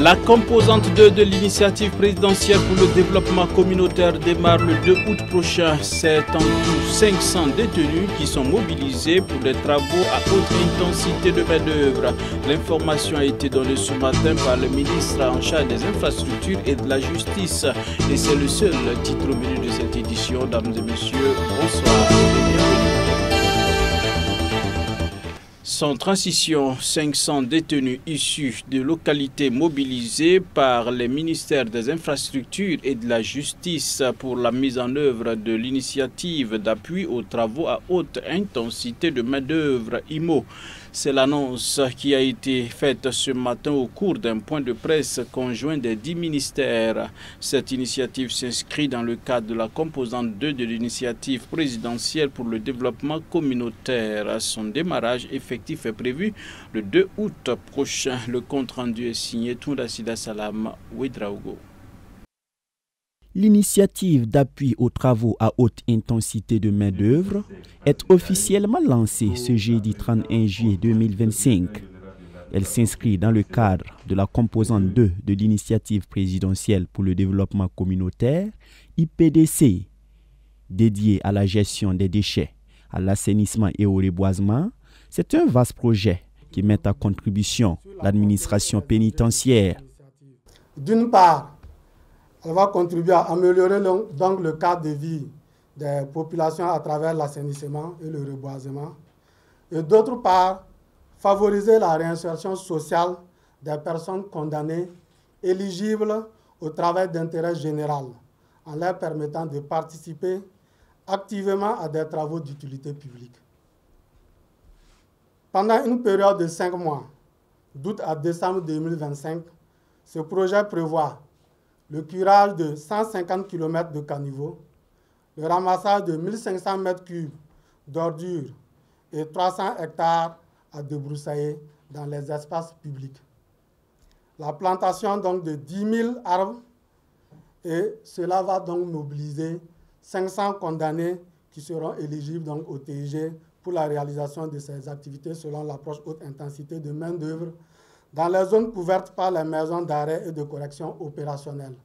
La composante 2 de l'initiative présidentielle pour le développement communautaire démarre le 2 août prochain. C'est en tout 500 détenus qui sont mobilisés pour des travaux à haute intensité de main-d'œuvre. L'information a été donnée ce matin par le ministre en charge des infrastructures et de la justice. Et c'est le seul titre au menu de cette édition. Dames et messieurs, bonsoir et bienvenue. Sans transition, 500 détenus issus de localités mobilisées par les ministères des infrastructures et de la justice pour la mise en œuvre de l'initiative d'appui aux travaux à haute intensité de main-d'œuvre IMO. C'est l'annonce qui a été faite ce matin au cours d'un point de presse conjoint des 10 ministères. Cette initiative s'inscrit dans le cadre de la composante 2 de l'initiative présidentielle pour le développement communautaire. Son démarrage effectif est prévu le 2 août prochain. Le compte rendu est signé Tounda Sida Salam Ouedraogo. L'initiative d'appui aux travaux à haute intensité de main-d'œuvre est officiellement lancée ce jeudi 31 juillet 2025. Elle s'inscrit dans le cadre de la composante 2 de l'initiative présidentielle pour le développement communautaire, IPDC, dédiée à la gestion des déchets, à l'assainissement et au reboisement. C'est un vaste projet qui met à contribution l'administration pénitentiaire. D'une part, elle va contribuer à améliorer donc le cadre de vie des populations à travers l'assainissement et le reboisement. Et d'autre part, favoriser la réinsertion sociale des personnes condamnées éligibles au travail d'intérêt général en leur permettant de participer activement à des travaux d'utilité publique. Pendant une période de 5 mois, d'août à décembre 2025, ce projet prévoit le curage de 150 km de caniveaux, le ramassage de 1500 m3 d'ordures et 300 hectares à débroussailler dans les espaces publics. La plantation donc de 10 000 arbres et cela va donc mobiliser 500 condamnés qui seront éligibles donc au TIG pour la réalisation de ces activités selon l'approche haute intensité de main-d'œuvre dans les zones couvertes par les maisons d'arrêt et de correction opérationnelles.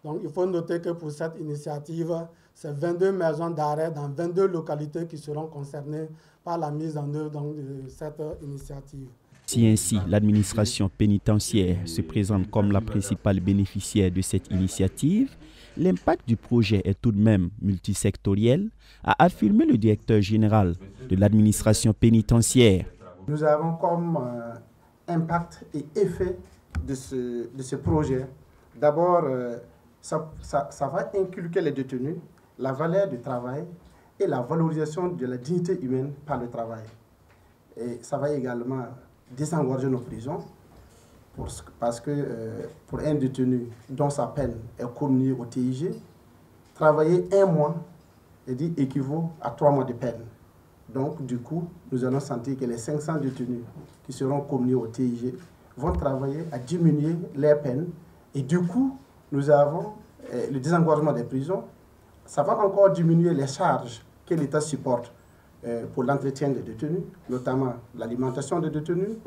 Donc, il faut noter que pour cette initiative, c'est 22 maisons d'arrêt dans 22 localités qui seront concernées par la mise en œuvre donc, de cette initiative. Si ainsi l'administration pénitentiaire se présente comme la principale bénéficiaire de cette initiative, l'impact du projet est tout de même multisectoriel, a affirmé le directeur général de l'administration pénitentiaire. Nous avons comme impact et effet de ce projet. D'abord, ça va inculquer les détenus la valeur du travail et la valorisation de la dignité humaine par le travail. Et ça va également désengorger nos prisons parce que pour un détenu dont sa peine est commuée au TIG, travailler 1 mois équivaut à 3 mois de peine. Donc, du coup, nous allons sentir que les 500 détenus qui seront commués au TIG vont travailler à diminuer leurs peines. Et du coup, nous avons le désengorgement des prisons. Ça va encore diminuer les charges que l'État supporte pour l'entretien des détenus, notamment l'alimentation des détenus,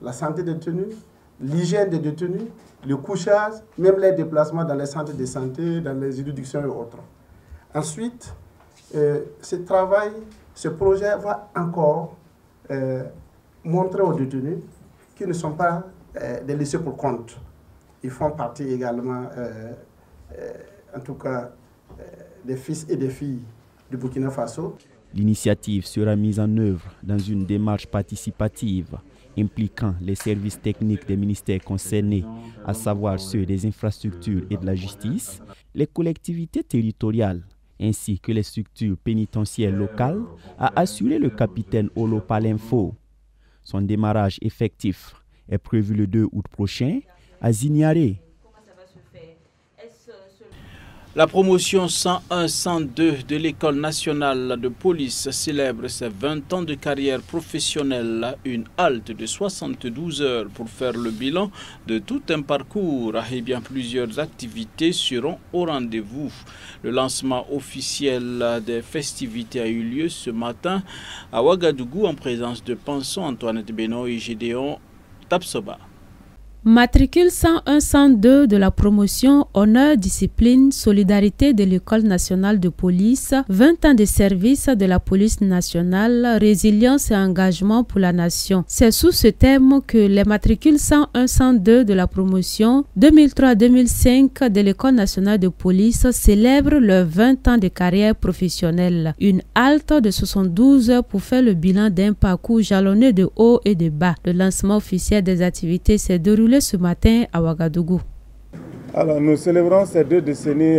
la santé des détenus, l'hygiène des détenus, le couchage, même les déplacements dans les centres de santé, dans les juridictions et autres. Ensuite, ce projet va encore montrer aux détenus qu'ils ne sont pas des laissés pour compte. Ils font partie également, en tout cas, des fils et des filles du Burkina Faso. L'initiative sera mise en œuvre dans une démarche participative impliquant les services techniques des ministères concernés, à savoir ceux des infrastructures et de la justice, les collectivités territoriales, ainsi que les structures pénitentiaires locales, a assuré le capitaine Olo Palinfo. Son démarrage effectif est prévu le 2 août prochain à Zignaré. La promotion 101-102 de l'École nationale de police célèbre ses 20 ans de carrière professionnelle. Une halte de 72 heures pour faire le bilan de tout un parcours et bien plusieurs activités seront au rendez-vous. Le lancement officiel des festivités a eu lieu ce matin à Ouagadougou en présence de Pinson, Antoinette Beno et Gédéon Tapsoba. Matricule 101-102 de la promotion Honneur, Discipline, Solidarité de l'École nationale de police, 20 ans de service de la police nationale, résilience et engagement pour la nation. C'est sous ce thème que les matricules 101-102 de la promotion 2003-2005 de l'École nationale de police célèbrent leurs 20 ans de carrière professionnelle. Une halte de 72 heures pour faire le bilan d'un parcours jalonné de haut et de bas. Le lancement officiel des activités s'est déroulé ce matin à Ouagadougou. Alors, nous célébrons ces 2 décennies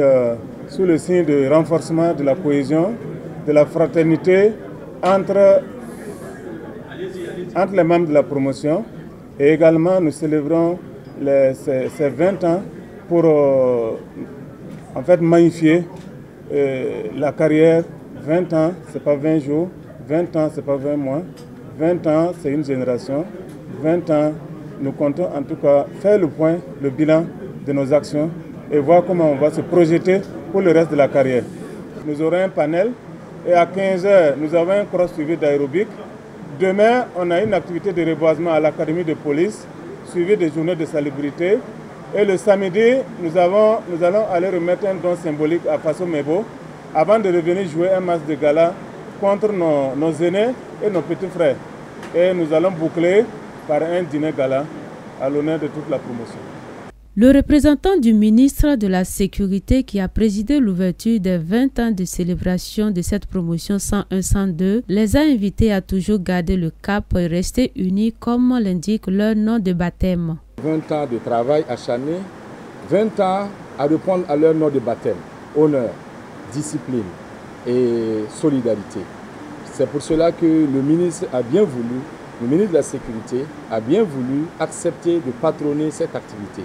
sous le signe de renforcement de la cohésion, de la fraternité entre les membres de la promotion. Et également, nous célébrons ces 20 ans pour en fait magnifier la carrière. 20 ans, ce n'est pas 20 jours, 20 ans, ce n'est pas 20 mois, 20 ans, c'est une génération, 20 ans, nous comptons en tout cas faire le point, le bilan de nos actions et voir comment on va se projeter pour le reste de la carrière. Nous aurons un panel et à 15h, nous avons un cross suivi d'aérobic. Demain, on a une activité de reboisement à l'académie de police, suivie des journées de salubrité. Et le samedi, nous allons aller remettre un don symbolique à Faso Mebo avant de revenir jouer un match de gala contre nos aînés et nos petits frères. Et nous allons boucler par un dîner gala à l'honneur de toute la promotion. Le représentant du ministre de la Sécurité qui a présidé l'ouverture des 20 ans de célébration de cette promotion 101-102 les a invités à toujours garder le cap et rester unis comme l'indique leur nom de baptême. 20 ans de travail acharné, 20 ans à répondre à leur nom de baptême, honneur, discipline et solidarité. C'est pour cela que le ministre de la Sécurité a bien voulu accepter de patronner cette activité.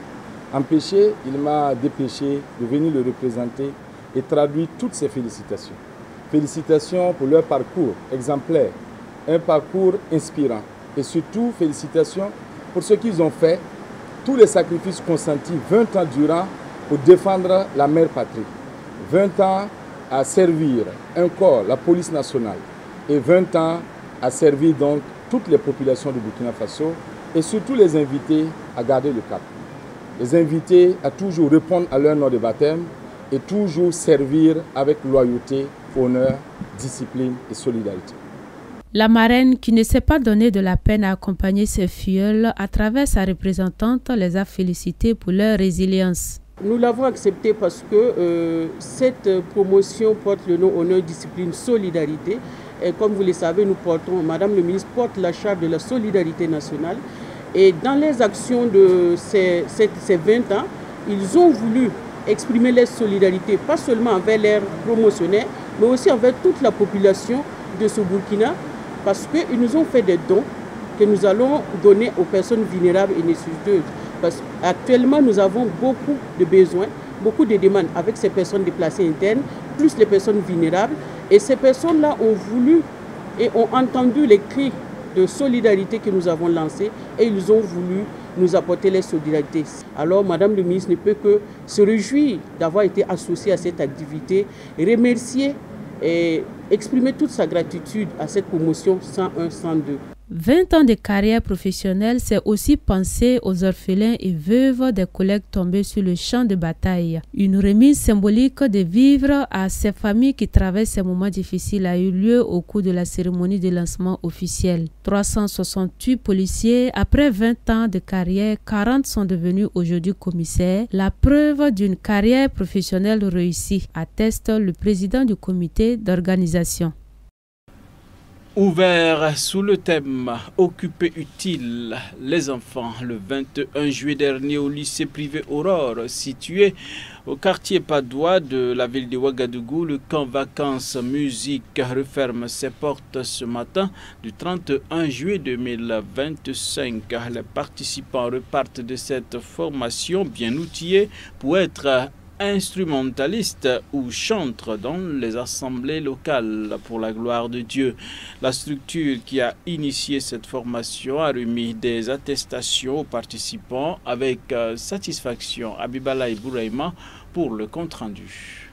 Empêché, il m'a dépêché de venir le représenter et traduire toutes ses félicitations. Félicitations pour leur parcours exemplaire, un parcours inspirant. Et surtout, félicitations pour ce qu'ils ont fait, tous les sacrifices consentis 20 ans durant pour défendre la mère patrie. 20 ans à servir un corps, la police nationale, et 20 ans à servir donc toutes les populations du Burkina Faso et surtout les invités à garder le cap. Les invités à toujours répondre à leur nom de baptême et toujours servir avec loyauté, honneur, discipline et solidarité. La marraine, qui ne s'est pas donné de la peine à accompagner ses filleuls, à travers sa représentante, les a félicités pour leur résilience. Nous l'avons accepté parce que cette promotion porte le nom Honneur, Discipline, Solidarité. Et comme vous le savez, Madame le ministre porte la charte de la solidarité nationale. Et dans les actions de ces 20 ans, ils ont voulu exprimer leur solidarité, pas seulement envers leurs promotionnaires, mais aussi envers toute la population de ce Burkina, parce qu'ils nous ont fait des dons que nous allons donner aux personnes vulnérables et nécessiteuses. Parce qu'actuellement, nous avons beaucoup de besoins, beaucoup de demandes avec ces personnes déplacées internes, plus les personnes vulnérables. Et ces personnes-là ont voulu et ont entendu les cris de solidarité que nous avons lancés et ils ont voulu nous apporter les solidarités. Alors, Madame le ministre ne peut que se réjouir d'avoir été associée à cette activité, remercier et exprimer toute sa gratitude à cette promotion 101-102. 20 ans de carrière professionnelle, c'est aussi penser aux orphelins et veuves des collègues tombés sur le champ de bataille. Une remise symbolique de vivres à ces familles qui traversent ces moments difficiles a eu lieu au cours de la cérémonie de lancement officiel. 368 policiers, après 20 ans de carrière, 40 sont devenus aujourd'hui commissaires. La preuve d'une carrière professionnelle réussie, atteste le président du comité d'organisation. Ouvert sous le thème « Occuper utile les enfants » le 21 juillet dernier au lycée privé Aurore, situé au quartier Padoua de la ville de Ouagadougou, le camp vacances musique referme ses portes ce matin du 31 juillet 2025. Les participants repartent de cette formation bien outillés pour être instrumentaliste ou chantre dans les assemblées locales pour la gloire de Dieu. La structure qui a initié cette formation a remis des attestations aux participants avec satisfaction. Abibalaï Bouraïma pour le compte-rendu.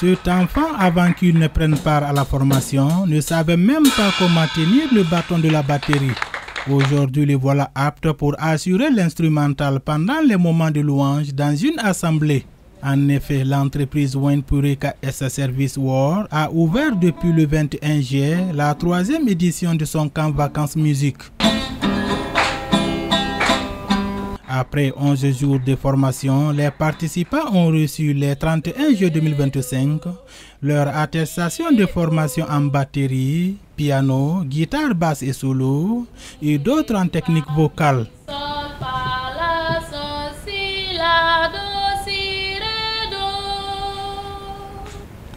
Cet enfant, avant qu'il ne prenne part à la formation, ne savait même pas comment tenir le bâton de la batterie. Aujourd'hui, le voilà apte pour assurer l'instrumental pendant les moments de louange dans une assemblée. En effet, l'entreprise Wenpure KS Service World a ouvert depuis le 21 juillet la 3e édition de son camp vacances musique. Après 11 jours de formation, les participants ont reçu le 31 juillet 2025 leur attestation de formation en batterie, piano, guitare basse et solo et d'autres en technique vocale.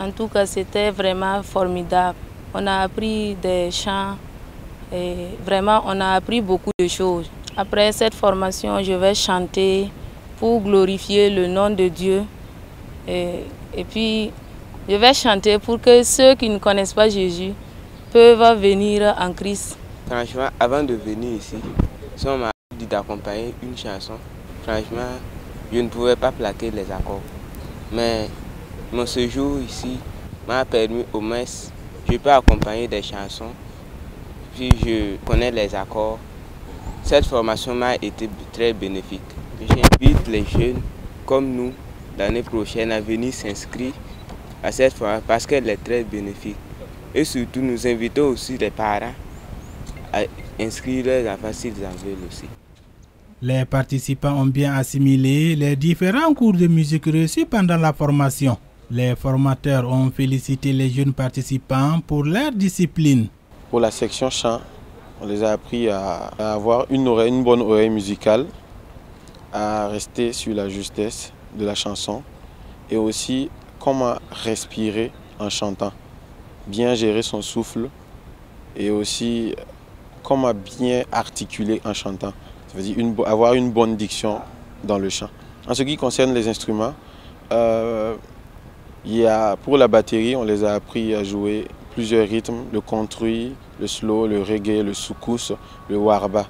En tout cas, c'était vraiment formidable. On a appris des chants et vraiment on a appris beaucoup de choses. Après cette formation, je vais chanter pour glorifier le nom de Dieu. Et puis, je vais chanter pour que ceux qui ne connaissent pas Jésus peuvent venir en Christ. Franchement, avant de venir ici, si on m'a dit d'accompagner une chanson, franchement, je ne pouvais pas plaquer les accords. Mais mon séjour ici m'a permis au moins, je peux accompagner des chansons, puis je connais les accords. Cette formation m'a été très bénéfique. J'invite les jeunes comme nous l'année prochaine à venir s'inscrire à cette formation parce qu'elle est très bénéfique. Et surtout, nous invitons aussi les parents à inscrire leurs enfants s'ils en veulent aussi. Les participants ont bien assimilé les différents cours de musique reçus pendant la formation. Les formateurs ont félicité les jeunes participants pour leur discipline. Pour la section chant, on les a appris à avoir une bonne oreille musicale, à rester sur la justesse de la chanson et aussi comment respirer en chantant, bien gérer son souffle et aussi comment bien articuler en chantant. Ça veut dire avoir une bonne diction dans le chant. En ce qui concerne les instruments, pour la batterie, on les a appris à jouer plusieurs rythmes, le country, le slow, le reggae, le soukous, le warba.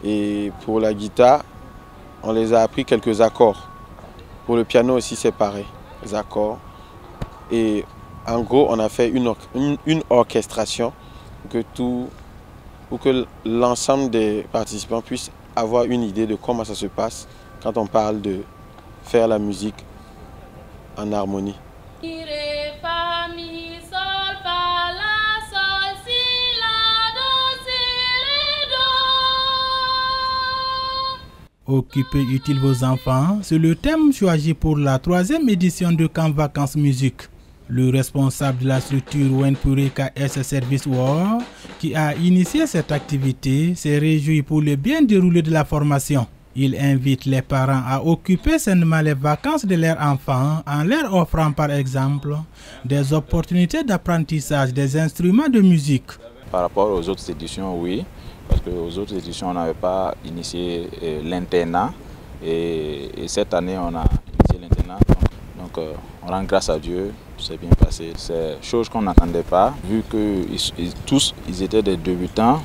Et pour la guitare, on les a appris quelques accords. Pour le piano aussi, c'est pareil, les accords. Et en gros, on a fait une orchestration pour que l'ensemble des participants puissent avoir une idée de comment ça se passe quand on parle de faire la musique en harmonie. Occupez utile vos enfants, c'est le thème choisi pour la 3e édition de Camp Vacances Musique. Le responsable de la structure Wenpure KS Service World, qui a initié cette activité, s'est réjoui pour le bien déroulé de la formation. Il invite les parents à occuper sainement les vacances de leurs enfants en leur offrant par exemple des opportunités d'apprentissage des instruments de musique. Par rapport aux autres éditions, oui. Parce qu'aux autres éditions, on n'avait pas initié l'internat et cette année, on a initié l'internat. Donc, on rend grâce à Dieu, c'est bien passé. C'est chose qu'on n'attendait pas, vu que tous ils étaient des débutants.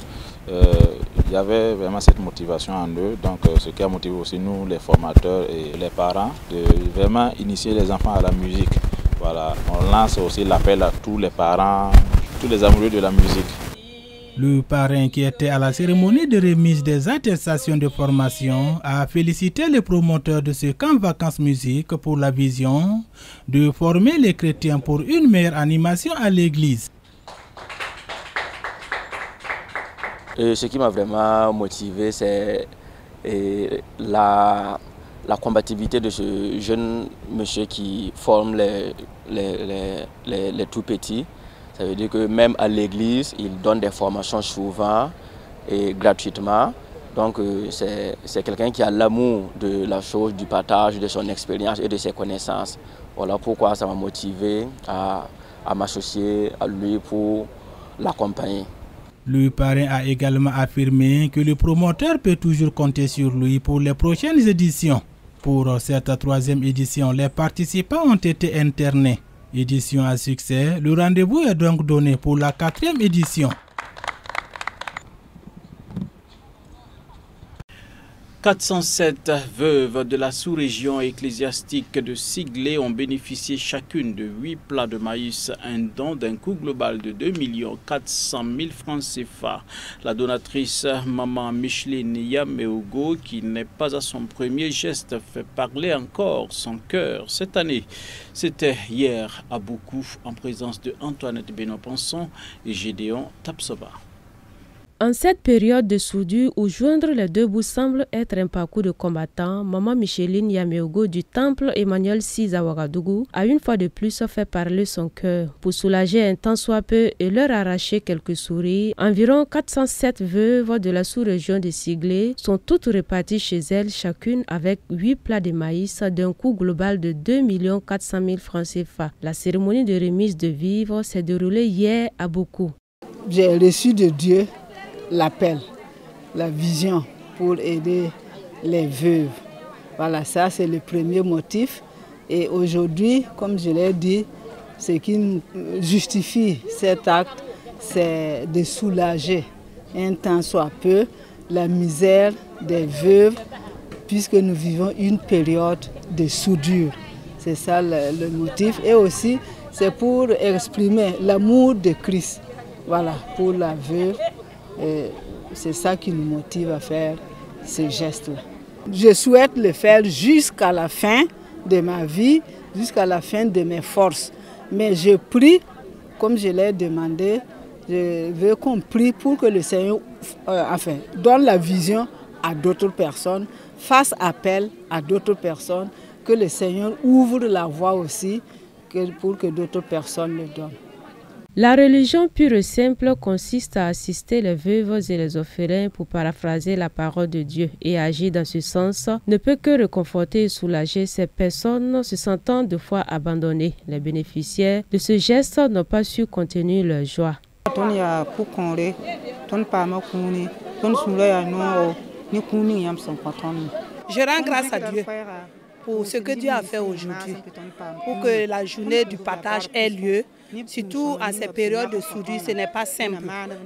Il y avait vraiment cette motivation en eux. Donc, ce qui a motivé aussi nous, les formateurs et les parents, de vraiment initier les enfants à la musique. Voilà, on lance aussi l'appel à tous les parents, tous les amoureux de la musique. Le parrain qui était à la cérémonie de remise des attestations de formation a félicité les promoteurs de ce camp vacances musique pour la vision de former les chrétiens pour une meilleure animation à l'église. Ce qui m'a vraiment motivé, c'est la combativité de ce jeune monsieur qui forme les tout petits. Ça veut dire que même à l'église, il donne des formations souvent et gratuitement. Donc c'est quelqu'un qui a l'amour de la chose, du partage, de son expérience et de ses connaissances. Voilà pourquoi ça m'a motivé à m'associer à lui pour l'accompagner. Le parrain a également affirmé que le promoteur peut toujours compter sur lui pour les prochaines éditions. Pour cette 3e édition, les participants ont été internés. Édition à succès, le rendez-vous est donc donné pour la 4e édition. 407 veuves de la sous-région ecclésiastique de Siglé ont bénéficié chacune de 8 plats de maïs, un don d'un coût global de 2 400 000 francs CFA. La donatrice Maman Micheline Yameogo, qui n'est pas à son premier geste, fait parler encore son cœur cette année. C'était hier à Boukou, en présence de Antoinette Benoît-Ponson et Gédéon Tapsoba. En cette période de soudure où joindre les deux bouts semble être un parcours de combattant, Maman Micheline Yameogo du temple Emmanuel VI à Ouagadougou a une fois de plus fait parler son cœur. Pour soulager un tant soit peu et leur arracher quelques sourires, environ 407 veuves de la sous-région de Siglé sont toutes réparties chez elles, chacune avec 8 plats de maïs d'un coût global de 2 400 000 francs CFA. La cérémonie de remise de vivres s'est déroulée hier à Boukou. J'ai reçu de Dieu l'appel, la vision pour aider les veuves. Voilà, ça c'est le premier motif. Et aujourd'hui, comme je l'ai dit, ce qui justifie cet acte, c'est de soulager un tant soit peu la misère des veuves, puisque nous vivons une période de soudure. C'est ça le motif. Et aussi, c'est pour exprimer l'amour de Christ. Voilà, pour la veuve. C'est ça qui nous motive à faire ce geste-là. Je souhaite le faire jusqu'à la fin de ma vie, jusqu'à la fin de mes forces. Mais je prie, comme je l'ai demandé, je veux qu'on prie pour que le Seigneur donne la vision à d'autres personnes, fasse appel à d'autres personnes, que le Seigneur ouvre la voie aussi pour que d'autres personnes le donnent. La religion pure et simple consiste à assister les veuves et les orphelins, pour paraphraser la parole de Dieu, et agir dans ce sens ne peut que réconforter et soulager ces personnes se sentant de fois abandonnées. Les bénéficiaires de ce geste n'ont pas su contenir leur joie. Je rends grâce à Dieu pour ce que Dieu a fait aujourd'hui, pour que la journée du partage ait lieu. Surtout en ces périodes de soudure, ce n'est pas simple.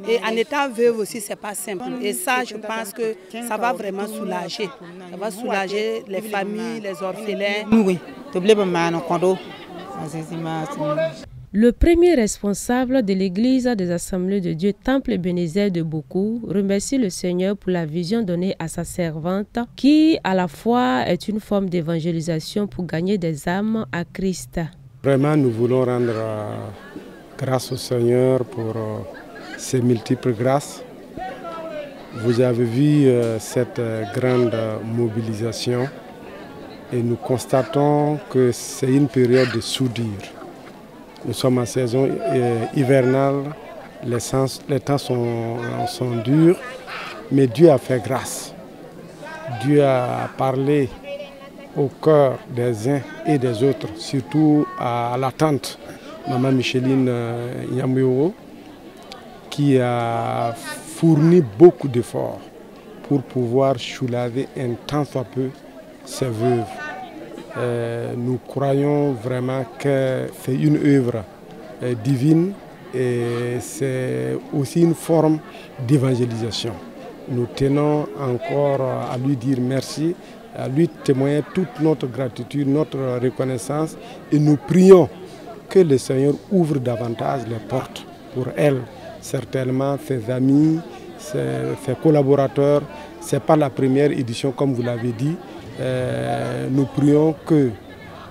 Et en étant veuve aussi, ce n'est pas simple. Et ça, je pense que ça va vraiment soulager. Ça va soulager les familles, les orphelins. Oui. Le premier responsable de l'église des Assemblées de Dieu, Temple Ebenezer de Boukou, remercie le Seigneur pour la vision donnée à sa servante, qui à la fois est une forme d'évangélisation pour gagner des âmes à Christ. Vraiment, nous voulons rendre grâce au Seigneur pour ses multiples grâces. Vous avez vu cette grande mobilisation et nous constatons que c'est une période de soudure. Nous sommes en saison hivernale, les temps sont durs, mais Dieu a fait grâce. Dieu a parlé au cœur des uns et des autres, surtout à la tante Maman Micheline Yameogo, qui a fourni beaucoup d'efforts pour pouvoir soulager un tant soit peu ces veuves. Nous croyons vraiment que c'est une œuvre divine et c'est aussi une forme d'évangélisation. Nous tenons encore à lui dire merci, à lui témoigner toute notre gratitude, notre reconnaissance, et nous prions que le Seigneur ouvre davantage les portes pour elle. Certainement ses amis, ses collaborateurs, ce n'est pas la première édition comme vous l'avez dit. Nous prions que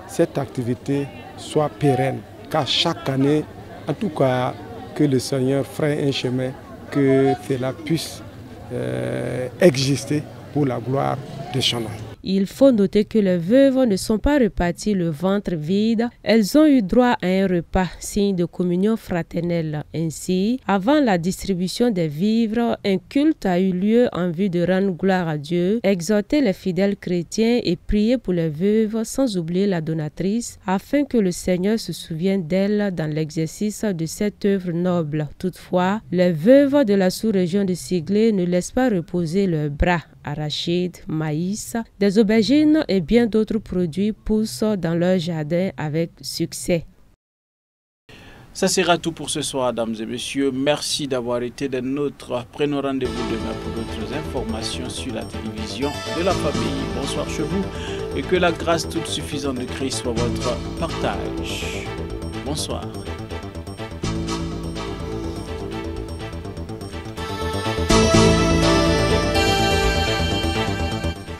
cette activité soit pérenne, qu'à chaque année, en tout cas, que le Seigneur fraye un chemin, que cela puisse exister pour la gloire de son nom. Il faut noter que les veuves ne sont pas reparties le ventre vide. Elles ont eu droit à un repas, signe de communion fraternelle. Ainsi, avant la distribution des vivres, un culte a eu lieu en vue de rendre gloire à Dieu, exhorter les fidèles chrétiens et prier pour les veuves, sans oublier la donatrice, afin que le Seigneur se souvienne d'elle dans l'exercice de cette œuvre noble. Toutefois, les veuves de la sous-région de Siglé ne laissent pas reposer leurs bras. Arachides, maïs, des aubergines et bien d'autres produits poussent dans leur jardin avec succès. Ça sera tout pour ce soir, dames et messieurs. Merci d'avoir été des nôtres. Prenons rendez-vous demain pour d'autres informations sur la télévision de la famille. Bonsoir chez vous et que la grâce toute suffisante de Christ soit votre partage. Bonsoir.